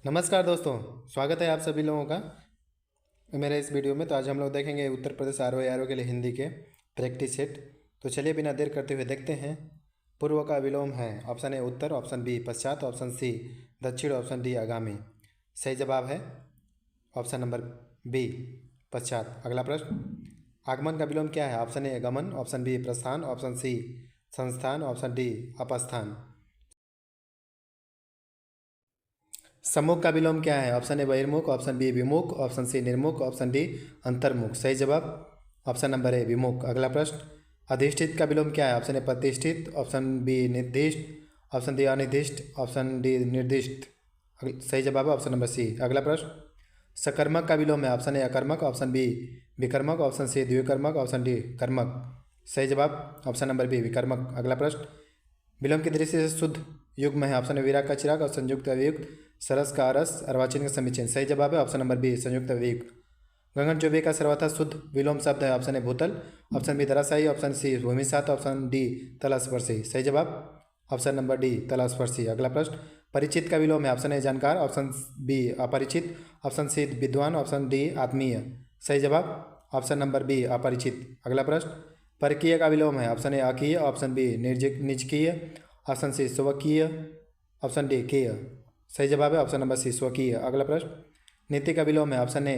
नमस्कार दोस्तों, स्वागत है आप सभी लोगों का मेरे इस वीडियो में। तो आज हम लोग देखेंगे उत्तर प्रदेश आर के लिए हिंदी के प्रैक्टिस सेट। तो चलिए बिना देर करते हुए देखते हैं। पूर्व का विलोम है ऑप्शन ए उत्तर, ऑप्शन बी पश्चात, ऑप्शन सी दक्षिण, ऑप्शन डी आगामी। सही जवाब है ऑप्शन नंबर बी पश्चात। अगला प्रश्न, आगमन का विलोम क्या है? ऑप्शन ए गमन, ऑप्शन बी प्रस्थान, ऑप्शन सी संस्थान, ऑप्शन डी अपस्थान। सम्मुख का विलोम क्या है? ऑप्शन ए बहिर्मुख, ऑप्शन बी विमुख, ऑप्शन सी निर्मुख, ऑप्शन डी अंतर्मुख। सही जवाब ऑप्शन नंबर ए विमुख। अगला प्रश्न, अधिष्ठित का विलोम क्या है? ऑप्शन ए प्रतिष्ठित, ऑप्शन बी निर्दिष्ट, ऑप्शन डी अनिर्दिष्ट, ऑप्शन डी निर्दिष्ट। सही जवाब है ऑप्शन नंबर सी। अगला प्रश्न, सकर्मक का विलोम है? ऑप्शन ए अकर्मक, ऑप्शन बी विकर्मक, ऑप्शन सी द्विकर्मक, ऑप्शन डी कर्मक। सही जवाब ऑप्शन नंबर बी विकर्मक। अगला प्रश्न, विलोम की दृष्टि से शुद्ध युग्म है? ऑप्शन ए विराग का चिराग, ऑप्शन संयुक्त अवयुक्त, सरस का अरस, अर्वाचीन का समीचीन। सही जवाब है ऑप्शन नंबर बी संयुक्त अवयुक्त। गगन चौबे का सर्वथा शुद्ध विलोम शब्द है? ऑप्शन ए भूतल, ऑप्शन बी धराशायी, ऑप्शन सी भूमिसात, ऑप्शन डी तलस्पर्शी। सही जवाब ऑप्शन नंबर डी तलस्पर्शी। अगला प्रश्न, परिचित का विलोम है? ऑप्शन ए जानकार, ऑप्शन बी अपरिचित, ऑप्शन सी विद्वान, ऑप्शन डी आत्मीय। सही जवाब ऑप्शन नंबर बी अपरिचित। अगला प्रश्न, परकीय का विलोम है? ऑप्शन ए अकीय, ऑप्शन बी निजकीय, ऑप्शन सी स्वकीय, ऑप्शन डी कीय। सही जवाब है ऑप्शन नंबर सी स्वकीय। अगला प्रश्न, नीति का विलोम है? ऑप्शन ए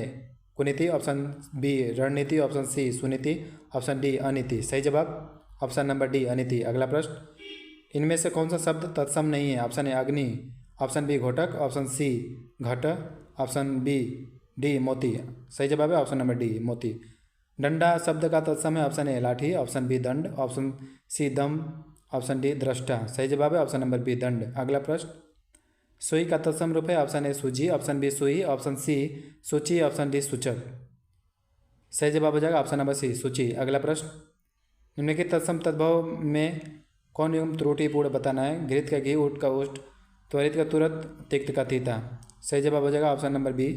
कुनीति, ऑप्शन बी रणनीति, ऑप्शन सी सुनीति, ऑप्शन डी अनीति। सही जवाब ऑप्शन नंबर डी अनीति। अगला प्रश्न, इनमें से कौन सा शब्द तत्सम नहीं है? ऑप्शन ए अग्नि, ऑप्शन बी घोटक, ऑप्शन सी घट, ऑप्शन बी डी मोती। सही जवाब है ऑप्शन नंबर डी मोती। डंडा शब्द का तत्सम है? ऑप्शन ए लाठी, ऑप्शन बी दंड, ऑप्शन सी दम, ऑप्शन डी दृष्टा। सही जवाब है ऑप्शन नंबर बी दंड। अगला प्रश्न, सुई का तत्सम रूप है? ऑप्शन ए सूजी, ऑप्शन बी सुई, ऑप्शन सी सूची, ऑप्शन डी सूचक। सही जवाब हो जाएगा ऑप्शन नंबर सी सूची। अगला प्रश्न, निम्नलिखित तत्सम तद्भव में कौन युग्म त्रुटिपूर्ण बताना है? घृत का घी, ऊट का उष्ट, त्वरित का तुरंत, तिक्त का तीता। सही जवाब हो जाएगा ऑप्शन नंबर बी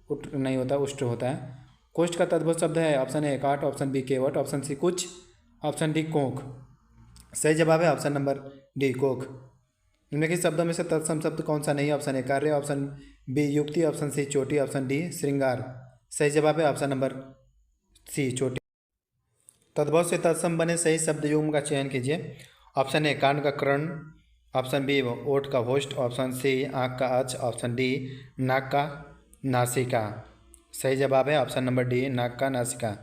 उट नहीं होता, उष्ट होता है। कोष्ठ का तद्भव शब्द है? ऑप्शन ए काट, ऑप्शन बी केवट, ऑप्शन सी कुछ, ऑप्शन डी कोख। सही जवाब है ऑप्शन नंबर डी कोख। निम्नलिखित शब्दों में से तत्सम शब्द कौन सा नहीं है? ऑप्शन ए कार्य, ऑप्शन बी युक्ति, ऑप्शन सी चोटी, ऑप्शन डी श्रृंगार। सही जवाब है ऑप्शन नंबर सी चोटी। तद्भव से तत्सम बने सही शब्द युग्म का चयन कीजिए। ऑप्शन ए कान का कर्ण, ऑप्शन बी ओठ का होष्ट, ऑप्शन सी आँख का अच, ऑप्शन डी नाक का नासिका। सही जवाब है ऑप्शन नंबर डी नाक का नासिका।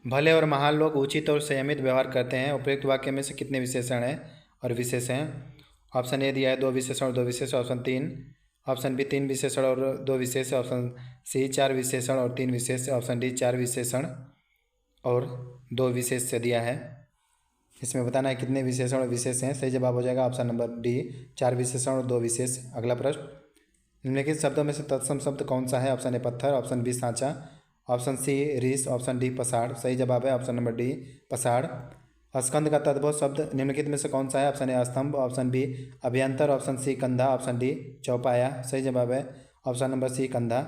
भले और महान लोग उचित और संयमित व्यवहार करते हैं। उपयुक्त वाक्य में से कितने विशेषण हैं और विशेष हैं? ऑप्शन ए दिया है 2 विशेषण और 2 विशेष, ऑप्शन 3, ऑप्शन बी 3 विशेषण और 2 विशेष, ऑप्शन सी 4 विशेषण और 3 विशेष, ऑप्शन डी 4 विशेषण और 2 विशेष से दिया है। इसमें बताना है कितने विशेषण और विशेष हैं। सही जवाब हो जाएगा ऑप्शन नंबर डी 4 विशेषण और 2 विशेष। अगला प्रश्न, निम्नलिखित शब्दों में से तत्सम शब्द कौन सा है? ऑप्शन ए पत्थर, ऑप्शन बी सांचा, ऑप्शन सी रीस, ऑप्शन डी पसाड़। सही जवाब है ऑप्शन नंबर डी पसाड़। स्कंद का तद्भव शब्द निम्नलिखित में से कौन सा है? ऑप्शन ए स्तंभ, ऑप्शन बी अभ्यंतर, ऑप्शन सी कंधा, ऑप्शन डी चौपाया। सही जवाब है ऑप्शन नंबर सी कंधा।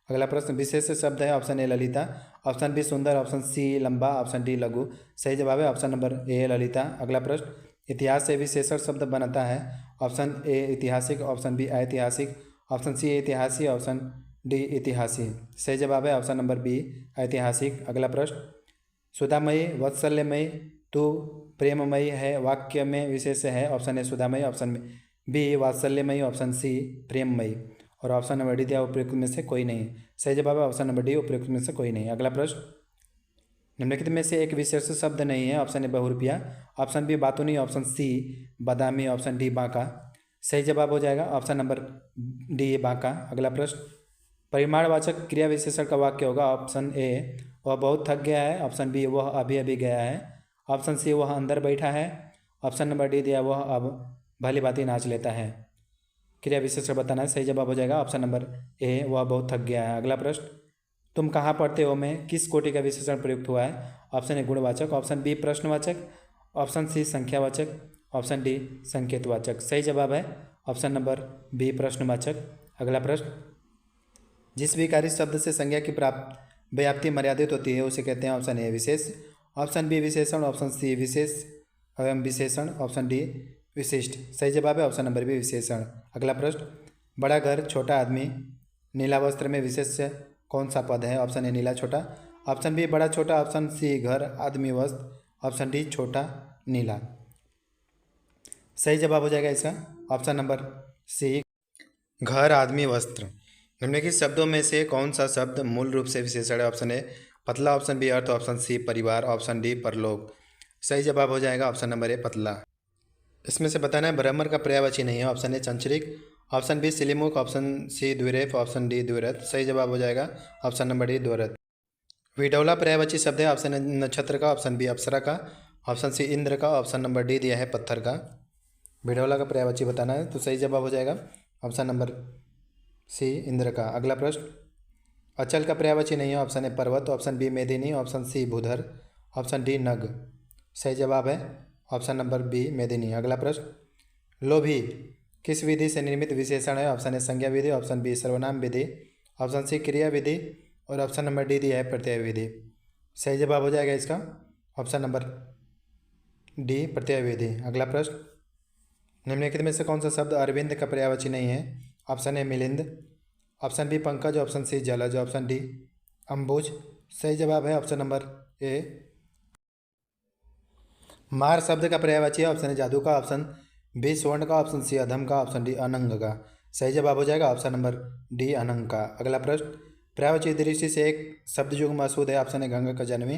अगला प्रश्न, विशेष शब्द है? ऑप्शन ए ललिता, ऑप्शन बी सुंदर, ऑप्शन सी लंबा, ऑप्शन डी लघु। सही जवाब है ऑप्शन नंबर ए ललिता। अगला प्रश्न, इतिहास से विशेषण शब्द बनता है? ऑप्शन ए ऐतिहासिक, ऑप्शन बी ऐतिहासिक, ऑप्शन सी ऐतिहासिक, ऑप्शन डी इतिहासी। सही जवाब है ऑप्शन नंबर बी ऐतिहासिक। अगला प्रश्न, सुधामयी वत्सल्यमयी तू प्रेममयी है वाक्य में विशेष है? ऑप्शन ए सुधामयी, ऑप्शन बी वात्सल्यमयी, ऑप्शन सी प्रेममयी, और ऑप्शन नंबर डी दिया उपयुक्त में से कोई नहीं। सही जवाब है ऑप्शन नंबर डी उपयुक्त में से कोई नहीं। अगला प्रश्न, निम्नलिखित में से एक विशेष शब्द नहीं है? ऑप्शन ए बहुरूपिया, ऑप्शन बी बातूनी, ऑप्शन सी बादामी, ऑप्शन डी बांका। सही जवाब हो जाएगा ऑप्शन नंबर डी बांका। अगला प्रश्न, परिमाणवाचक क्रिया विशेषण का वाक्य होगा? ऑप्शन ए वह बहुत थक गया है, ऑप्शन बी वह अभी अभी गया है, ऑप्शन सी वह अंदर बैठा है, ऑप्शन नंबर डी दिया वह अब भली भांति नाच लेता है। क्रिया विशेषण बताना है। सही जवाब हो जाएगा ऑप्शन नंबर ए वह बहुत थक गया है। अगला प्रश्न, तुम कहाँ पढ़ते हो में किस कोटि का विशेषण प्रयुक्त हुआ है? ऑप्शन ए गुणवाचक, ऑप्शन बी प्रश्नवाचक, ऑप्शन सी संख्यावाचक, ऑप्शन डी संकेतवाचक। सही जवाब है ऑप्शन नंबर बी प्रश्नवाचक। अगला प्रश्न, जिस भी कार्य शब्द से संज्ञा की प्राप्त व्याप्ति मर्यादित होती है उसे कहते हैं? ऑप्शन ए विशेष, ऑप्शन बी विशेषण, ऑप्शन सी विशेष एवं विशेषण, ऑप्शन डी विशिष्ट। सही जवाब है ऑप्शन नंबर बी विशेषण। अगला प्रश्न, बड़ा घर छोटा आदमी, नीला वस्त्र में विशेष्य कौन सा पद है? ऑप्शन ए नीला छोटा, ऑप्शन बी बड़ा छोटा, ऑप्शन सी घर आदमी वस्त्र, ऑप्शन डी छोटा नीला। सही जवाब हो जाएगा इसका ऑप्शन नंबर सी घर आदमी वस्त्र। निम्नलिखित शब्दों में से कौन सा शब्द मूल रूप से विशेषण है? ऑप्शन ए पतला, ऑप्शन बी अर्थ, ऑप्शन सी परिवार, ऑप्शन डी परलोक। सही जवाब हो जाएगा ऑप्शन नंबर ए पतला। इसमें से बताना है ब्राह्मण का पर्यायवाची नहीं है। ऑप्शन ए चंचरिक, ऑप्शन बी सिलीमुख, ऑप्शन सी द्विरेफ, ऑप्शन डी द्विरथ। सही जवाब हो जाएगा ऑप्शन नंबर डी द्विरथ। विडौला पर्यायवाची शब्द है। ऑप्शन ए नक्षत्र का, ऑप्शन बी अप्सरा का, ऑप्शन सी इंद्र का, ऑप्शन नंबर डी दिया है पत्थर का। विडौला का पर्यायवाची बताना है तो सही जवाब हो जाएगा ऑप्शन नंबर सी इंद्र का। अगला प्रश्न, अचल का पर्यायवाची नहीं है। ऑप्शन ए पर्वत, ऑप्शन बी मेदिनी, ऑप्शन सी भूधर, ऑप्शन डी नग। सही जवाब है ऑप्शन नंबर बी मेदिनी। अगला प्रश्न, लोभी किस विधि से निर्मित विशेषण है? ऑप्शन ए संज्ञा विधि, ऑप्शन बी सर्वनाम विधि, ऑप्शन सी क्रिया विधि और ऑप्शन नंबर डी दिया है प्रत्यय विधि। सही जवाब हो जाएगा इसका ऑप्शन नंबर डी प्रत्यय विधि। अगला प्रश्न, निम्नलिखित में से कौन सा शब्द अरविंद का पर्यायवाची नहीं है? ऑप्शन ए मिलिंद, ऑप्शन बी पंकज, ऑप्शन सी जलज, ऑप्शन डी अम्बुज। सही जवाब है ऑप्शन नंबर ए मार शब्द का पर्यायवाची है। ऑप्शन ए जादू का, ऑप्शन बी स्वर्ण का, ऑप्शन सी अधम का, ऑप्शन डी अनंग का। सही जवाब हो जाएगा ऑप्शन नंबर डी अनंग का। अगला प्रश्न, पर्यायवाची दृष्टि से एक शब्द युग मसूद है। ऑप्शन ए गंगा का जन्मी,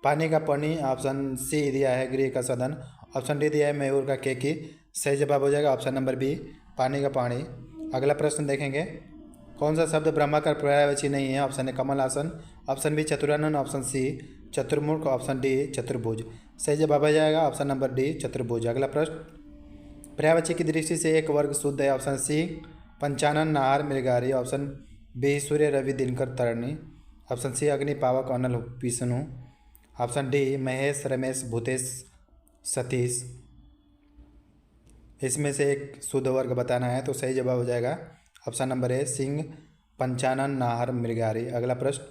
पानी का पानी, ऑप्शन सी दिया है गृह का सदन, ऑप्शन डी दिया है मयूर का केकी। सही जवाब हो जाएगा ऑप्शन नंबर बी पानी का पानी। अगला प्रश्न देखेंगे, कौन सा शब्द ब्रह्मा का पर्यायवाची नहीं है? ऑप्शन ए कमल आसन, ऑप्शन बी चतुरानन, ऑप्शन सी चतुर्मुख, ऑप्शन डी चतुर्भुज। सही जवाब हो जाएगा ऑप्शन नंबर डी चतुर्भुज। अगला प्रश्न, पर्यायवाची की दृष्टि से एक वर्ग शुद्ध है। ऑप्शन सी पंचानन नाहर मृगारी, ऑप्शन बी सूर्य रवि दिनकर तरणी, ऑप्शन सी अग्नि पावक अनल विष्णु, ऑप्शन डी महेश रमेश भूतेश सतीश। इसमें से एक शुद्ध वर्ग बताना है तो सही जवाब हो जाएगा ऑप्शन नंबर ए सिंह पंचानन नाहर मृगारी। अगला प्रश्न,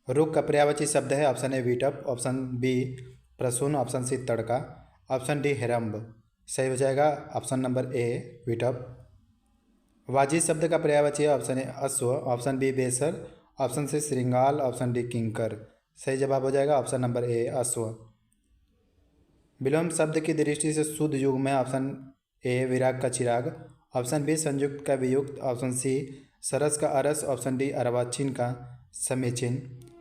रुक का पर्यायवाची शब्द है। ऑप्शन ए विटप, ऑप्शन बी प्रसून, ऑप्शन सी तड़का, ऑप्शन डी हेरम्ब। सही हो जाएगा ऑप्शन नंबर ए विटप। वाजी शब्द का पर्यायवाची है। ऑप्शन ए अश्व, ऑप्शन बी बेसर, ऑप्शन सी श्रृंगाल, ऑप्शन डी किंकर। सही जवाब हो जाएगा ऑप्शन नंबर ए अश्व। विलोम शब्द की दृष्टि से शुद्ध युग्म है। ऑप्शन ए विराग का चिराग, ऑप्शन बी संयुक्त का वियुक्त, ऑप्शन सी सरस का अरस, ऑप्शन डी अर्वाचीन का समीचीन।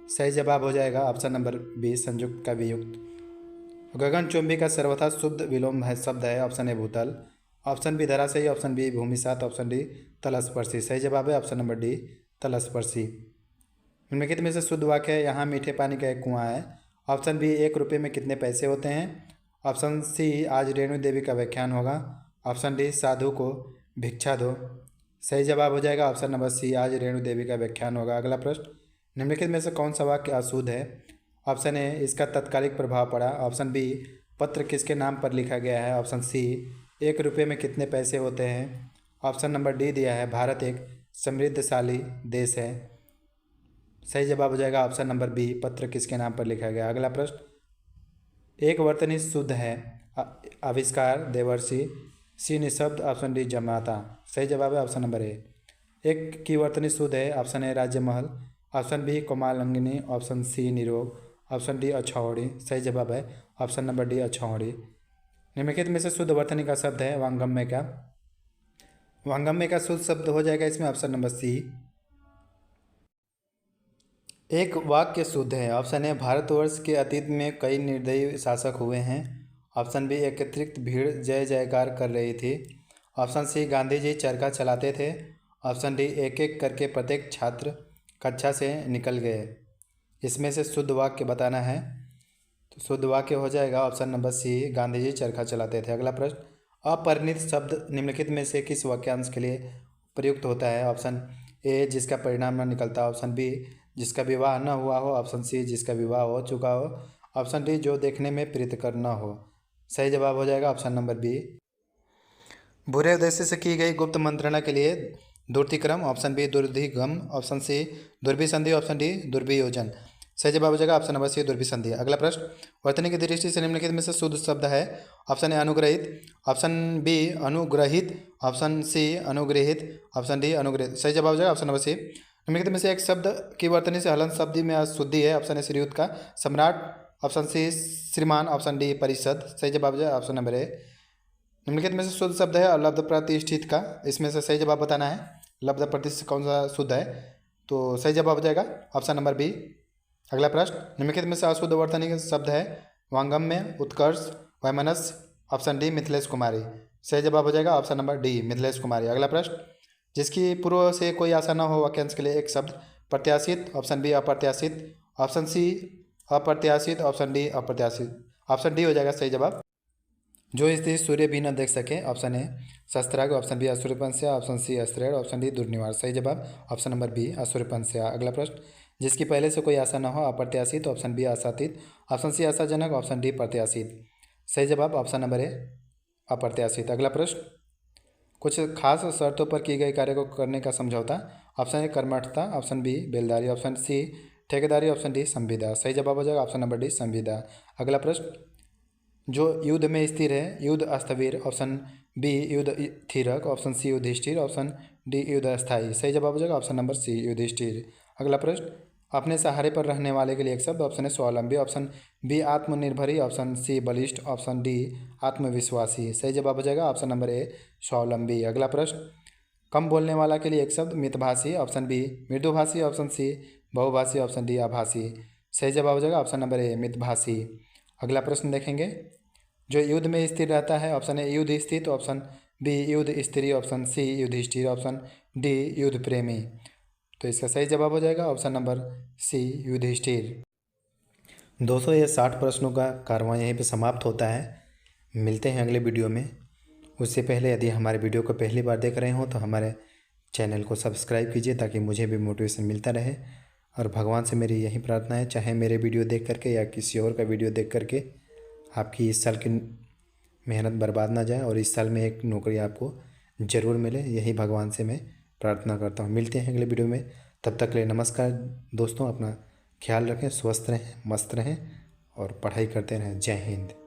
सही जवाब हो जाएगा ऑप्शन नंबर बी संयुक्त का वियुक्त। गगनचुंबी का सर्वथा शुद्ध विलोम है शब्द है। ऑप्शन ए भूतल, ऑप्शन बी धराशायी, ऑप्शन बी भूमिसात, ऑप्शन डी तलस्पर्शी। सही जवाब है ऑप्शन नंबर डी तलस्पर्शी। निम्नलिखित में से शुद्ध वाक्य है, यहाँ मीठे पानी का एक कुआं है। ऑप्शन बी 1 रुपये में कितने पैसे होते हैं, ऑप्शन सी आज रेणु देवी का व्याख्यान होगा, ऑप्शन डी साधु को भिक्षा दो। सही जवाब हो जाएगा ऑप्शन नंबर सी आज रेणु देवी का व्याख्यान होगा। अगला प्रश्न, निम्नलिखित में से कौन सा वाक्य अशुद्ध है? ऑप्शन ए इसका तत्कालिक प्रभाव पड़ा, ऑप्शन बी पत्र किसके नाम पर लिखा गया है, ऑप्शन सी 1 रुपये में कितने पैसे होते हैं, ऑप्शन नंबर डी दिया है भारत एक समृद्धशाली देश है। सही जवाब हो जाएगा ऑप्शन नंबर बी पत्र किसके नाम पर लिखा गया। अगला प्रश्न, एक वर्तनी शुद्ध है। आविष्कार देवर्षि, सी निशब्द, ऑप्शन डी जमाता। सही जवाब है ऑप्शन नंबर ए। एक की वर्तनी शुद्ध है। ऑप्शन ए राजमहल, ऑप्शन बी कोमालंगिनी, ऑप्शन सी निरोग, ऑप्शन डी अछौड़ी। सही जवाब है ऑप्शन नंबर डी अछौड़ी। निम्नलिखित में से शुद्ध वर्तनी का शब्द है वांगम्य का। वांगम्य का शुद्ध शब्द हो जाएगा इसमें ऑप्शन नंबर सी। एक वाक्य शुद्ध है। ऑप्शन ए भारतवर्ष के अतीत में कई निर्दयी शासक हुए हैं, ऑप्शन बी एकत्रित भीड़ जय जयकार कर रही थी, ऑप्शन सी गांधी जी चरखा चलाते थे, ऑप्शन डी एक एक करके प्रत्येक छात्र कक्षा से निकल गए। इसमें से शुद्ध वाक्य बताना है तो शुद्ध वाक्य हो जाएगा option number C Gandhi ji चरखा चलाते थे। अगला प्रश्न, अपरिणित शब्द निम्नलिखित में से किस वाक्यांश के लिए प्रयुक्त होता है? ऑप्शन ए जिसका परिणाम न निकलता, ऑप्शन बी जिसका विवाह न हुआ हो, ऑप्शन सी जिसका विवाह हो चुका हो, ऑप्शन डी जो देखने में प्रीतिकर न हो। सही जवाब हो जाएगा ऑप्शन नंबर बी। बुरे उद्देश्य से की गई गुप्त मंत्रणा के लिए दुर्तिक्रम, ऑप्शन बी दुर्धिगम, ऑप्शन सी दुर्भिसंधि, ऑप्शन डी दुर्भियोजन। सही जवाब हो जाएगा ऑप्शन नंबर सी दुर्भिसंधि। अगला प्रश्न, वर्तनी की दृष्टि से निम्नलिखित में से शुद्ध शब्द है। ऑप्शन ए अनुग्रहित, ऑप्शन बी अनुग्रहित, ऑप्शन सी अनुग्रहित, ऑप्शन डी अनुग्रहित। सही जवाब हो जाएगा ऑप्शन नंबर सी। निम्नलिखित में से एक शब्द की वर्तनी से हलन शब्द में अशुद्धि है। ऑप्शन ए श्रीयुत का सम्राट, ऑप्शन सी श्रीमान, ऑप्शन डी परिषद। सही जवाब हो जाएगा ऑप्शन नंबर ए। निम्नलिखित में से शुद्ध शब्द है लब्ध प्रतिष्ठित का, इसमें से सही जवाब बताना है। लब्ध प्रतिष्ठित कौन सा शुद्ध है, तो सही जवाब हो जाएगा ऑप्शन नंबर बी। अगला प्रश्न, निम्नलिखित में से अशुद्ध वर्तनी के शब्द है वांगम्य, उत्कर्ष, वैमनस्य, ऑप्शन डी मिथिलेश कुमारी। सही जवाब हो जाएगा ऑप्शन नंबर डी मिथिलेश कुमारी। अगला प्रश्न, जिसकी पूर्व से कोई आशा न हो वाक्यांश के लिए एक शब्द प्रत्याशित, ऑप्शन बी अप्रत्याशित, ऑप्शन सी अप्रत्याशित, ऑप्शन डी अप्रत्याशित। ऑप्शन डी हो जाएगा सही जवाब। जो स्थिति सूर्य भी न देख सके, ऑप्शन ए शस्त्राग, ऑप्शन बी असूर्यपंस्या, ऑप्शन सी अस्त्रेण, ऑप्शन डी दुर्निवार। सही जवाब ऑप्शन नंबर बी असूर्यपंस्या। अगला प्रश्न, जिसकी पहले से कोई आशा न हो अप्रत्याशित, ऑप्शन बी आशातीत, ऑप्शन सी आशाजनक, ऑप्शन डी प्रत्याशित। सही जवाब ऑप्शन नंबर ए अप्रत्याशित। अगला प्रश्न, कुछ खास शर्तों पर किए गए कार्य को करने का समझौता। ऑप्शन ए कर्मठता, ऑप्शन बी बेलदारी, ऑप्शन सी ठेकेदारी, ऑप्शन डी संविदा। सही जवाब हो जाएगा ऑप्शन नंबर डी संविदा। अगला प्रश्न, जो युद्ध में स्थिर है, युद्ध अस्थविर, ऑप्शन बी युद्ध स्थिरक, option C Yudhishthir, option D युद्ध अस्थायी। सही जवाब हो जाएगा ऑप्शन नंबर सी युधिष्ठिर। अगला प्रश्न, अपने सहारे पर रहने वाले के लिए एक शब्द। ऑप्शन ए स्वावलंबी, ऑप्शन बी आत्मनिर्भरी, ऑप्शन सी बलिष्ठ, ऑप्शन डी आत्मविश्वासी। सही जवाब हो जाएगा ऑप्शन नंबर ए स्वावलंबी। अगला प्रश्न, कम बोलने वाला के लिए एक शब्द मितभाषी, ऑप्शन बी मृदुभाषी, ऑप्शन सी बहुभाषी, ऑप्शन डी आभासी। सही जवाब हो जाएगा ऑप्शन नंबर ए मितभाषी। अगला प्रश्न देखेंगे, जो युद्ध में स्थिर रहता है। ऑप्शन ए युद्ध स्थित, ऑप्शन बी युद्ध स्त्री, option C Yudhishthir, option D युद्ध प्रेमी। तो इसका सही जवाब हो जाएगा ऑप्शन नंबर सी युधिष्ठिर। दोस्तों, ये 60 प्रश्नों का कार्रवाई यहीं पे समाप्त होता है। मिलते हैं अगले वीडियो में। उससे पहले यदि हमारे वीडियो को पहली बार देख रहे हो तो हमारे चैनल को सब्सक्राइब कीजिए ताकि मुझे भी मोटिवेशन मिलता रहे। और भगवान से मेरी यही प्रार्थना है, चाहे मेरे वीडियो देख करके या किसी और का वीडियो देख करके आपकी इस साल की मेहनत बर्बाद ना जाए और इस साल में एक नौकरी आपको ज़रूर मिले। यही भगवान से मैं प्रार्थना करता हूँ। मिलते हैं अगले वीडियो में, तब तक के लिए नमस्कार दोस्तों। अपना ख्याल रखें, स्वस्थ रहें, मस्त रहें और पढ़ाई करते रहें। जय हिंद।